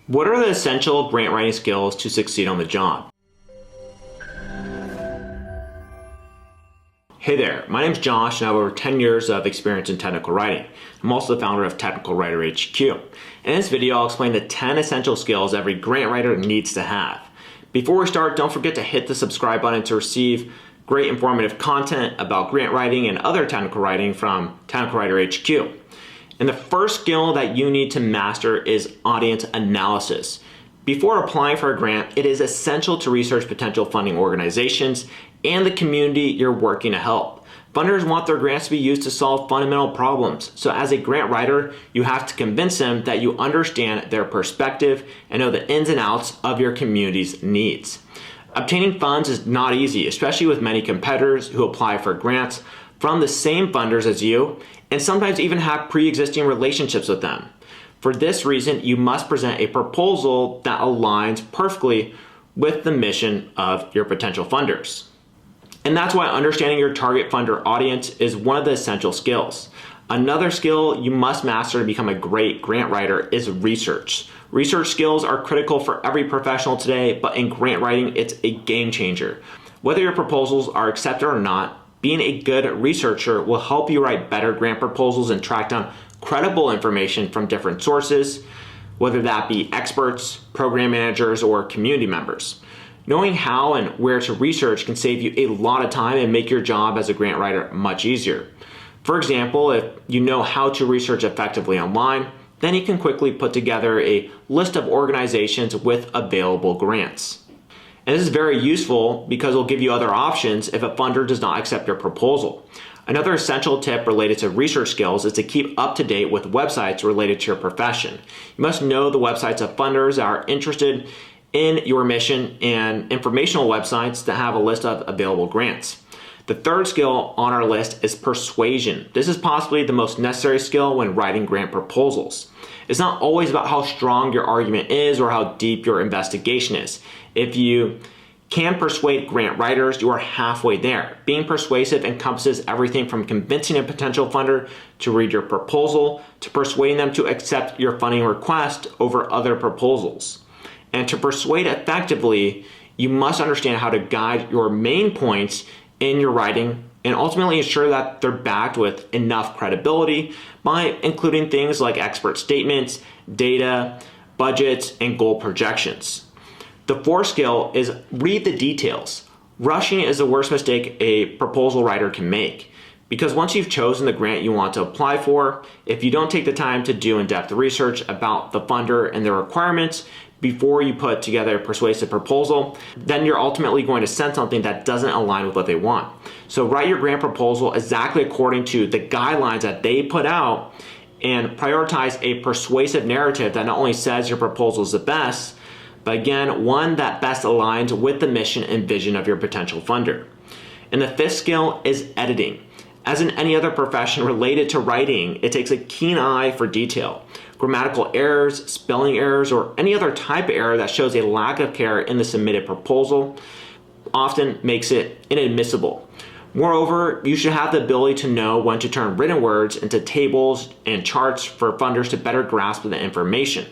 What are the essential grant writing skills to succeed on the job? Hey there, my name is Josh and I have over 10 years of experience in technical writing. I'm also the founder of Technical Writer HQ. In this video, I'll explain the 10 essential skills every grant writer needs to have. Before we start, don't forget to hit the subscribe button to receive great informative content about grant writing and other technical writing from Technical Writer HQ. And the first skill that you need to master is audience analysis. Before applying for a grant, it is essential to research potential funding organizations and the community you're working to help. Funders want their grants to be used to solve fundamental problems. So as a grant writer, you have to convince them that you understand their perspective and know the ins and outs of your community's needs. Obtaining funds is not easy, especially with many competitors who apply for grants from the same funders as you, and sometimes even have pre-existing relationships with them. For this reason, you must present a proposal that aligns perfectly with the mission of your potential funders. And that's why understanding your target funder audience is one of the essential skills. Another skill you must master to become a great grant writer is research. Research skills are critical for every professional today, but in grant writing, it's a game changer. Whether your proposals are accepted or not, being a good researcher will help you write better grant proposals and track down credible information from different sources, whether that be experts, program managers, or community members. Knowing how and where to research can save you a lot of time and make your job as a grant writer much easier. For example, if you know how to research effectively online, then you can quickly put together a list of organizations with available grants. And this is very useful because it'll give you other options if a funder does not accept your proposal. Another essential tip related to research skills is to keep up to date with websites related to your profession. You must know the websites of funders that are interested in your mission and informational websites that have a list of available grants. The third skill on our list is persuasion. This is possibly the most necessary skill when writing grant proposals. It's not always about how strong your argument is or how deep your investigation is. If you can persuade grant writers, you are halfway there. Being persuasive encompasses everything from convincing a potential funder to read your proposal to persuading them to accept your funding request over other proposals. And to persuade effectively, you must understand how to guide your main points in your writing and ultimately ensure that they're backed with enough credibility by including things like expert statements, data, budgets, and goal projections. The fourth skill is read the details. Rushing is the worst mistake a proposal writer can make, because once you've chosen the grant you want to apply for, if you don't take the time to do in-depth research about the funder and their requirements before you put together a persuasive proposal, then you're ultimately going to send something that doesn't align with what they want. So write your grant proposal exactly according to the guidelines that they put out and prioritize a persuasive narrative that not only says your proposal is the best, but again, one that best aligns with the mission and vision of your potential funder. And the fifth skill is editing. As in any other profession related to writing, it takes a keen eye for detail. Grammatical errors, spelling errors, or any other type of error that shows a lack of care in the submitted proposal often makes it inadmissible. Moreover, you should have the ability to know when to turn written words into tables and charts for funders to better grasp the information.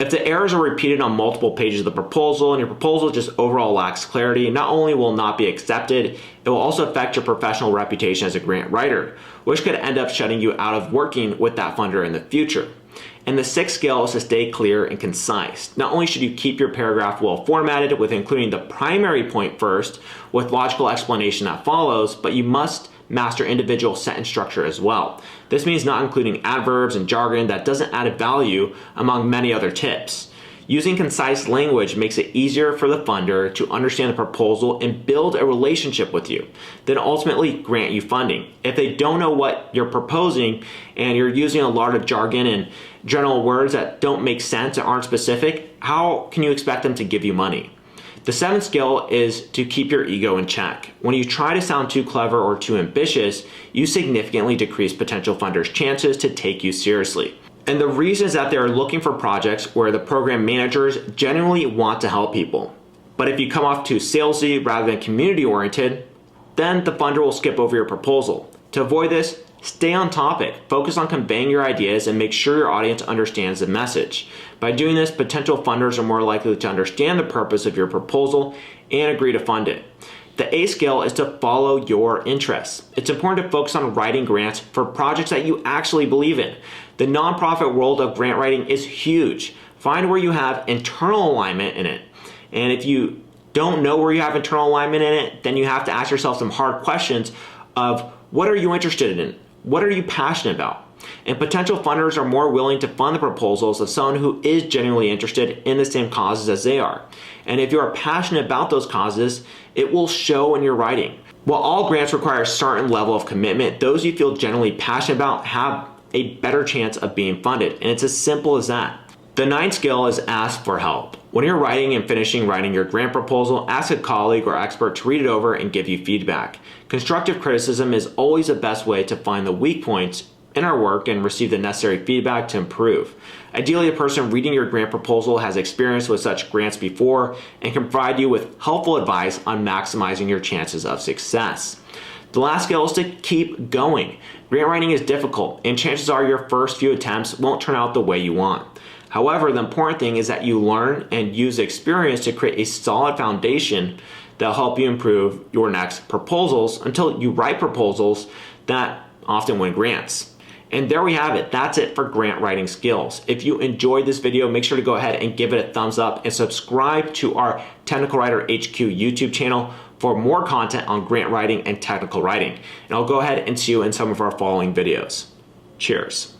If the errors are repeated on multiple pages of the proposal and your proposal just overall lacks clarity, not only will it not be accepted, it will also affect your professional reputation as a grant writer, which could end up shutting you out of working with that funder in the future. And the sixth skill is to stay clear and concise. Not only should you keep your paragraph well formatted with including the primary point first with logical explanation that follows, but you must master individual sentence structure as well. This means not including adverbs and jargon that doesn't add value among many other tips. Using concise language makes it easier for the funder to understand the proposal and build a relationship with you, then ultimately grant you funding. If they don't know what you're proposing and you're using a lot of jargon and general words that don't make sense and aren't specific, how can you expect them to give you money? The seventh skill is to keep your ego in check. When you try to sound too clever or too ambitious, you significantly decrease potential funders' chances to take you seriously. And the reason is that they're looking for projects where the program managers genuinely want to help people. But if you come off too salesy rather than community oriented, then the funder will skip over your proposal. To avoid this, Stay on topic, focus on conveying your ideas, and make sure your audience understands the message. By doing this, potential funders are more likely to understand the purpose of your proposal and agree to fund it. The A skill is to follow your interests. It's important to focus on writing grants for projects that you actually believe in. The nonprofit world of grant writing is huge. Find where you have internal alignment in it. And if you don't know where you have internal alignment in it, then you have to ask yourself some hard questions of what are you interested in? What are you passionate about? And potential funders are more willing to fund the proposals of someone who is genuinely interested in the same causes as they are. And if you are passionate about those causes, it will show in your writing. While all grants require a certain level of commitment, those you feel genuinely passionate about have a better chance of being funded. And it's as simple as that. The 9th skill is ask for help. When you're writing and finishing writing your grant proposal, ask a colleague or expert to read it over and give you feedback. Constructive criticism is always the best way to find the weak points in our work and receive the necessary feedback to improve. Ideally, the person reading your grant proposal has experience with such grants before and can provide you with helpful advice on maximizing your chances of success. The last skill is to keep going. Grant writing is difficult, and chances are your first few attempts won't turn out the way you want. However, the important thing is that you learn and use experience to create a solid foundation that will help you improve your next proposals until you write proposals that often win grants. And there we have it. That's it for grant writing skills. If you enjoyed this video, make sure to go ahead and give it a thumbs up and subscribe to our Technical Writer HQ YouTube channel for more content on grant writing and technical writing. And I'll go ahead and see you in some of our following videos. Cheers.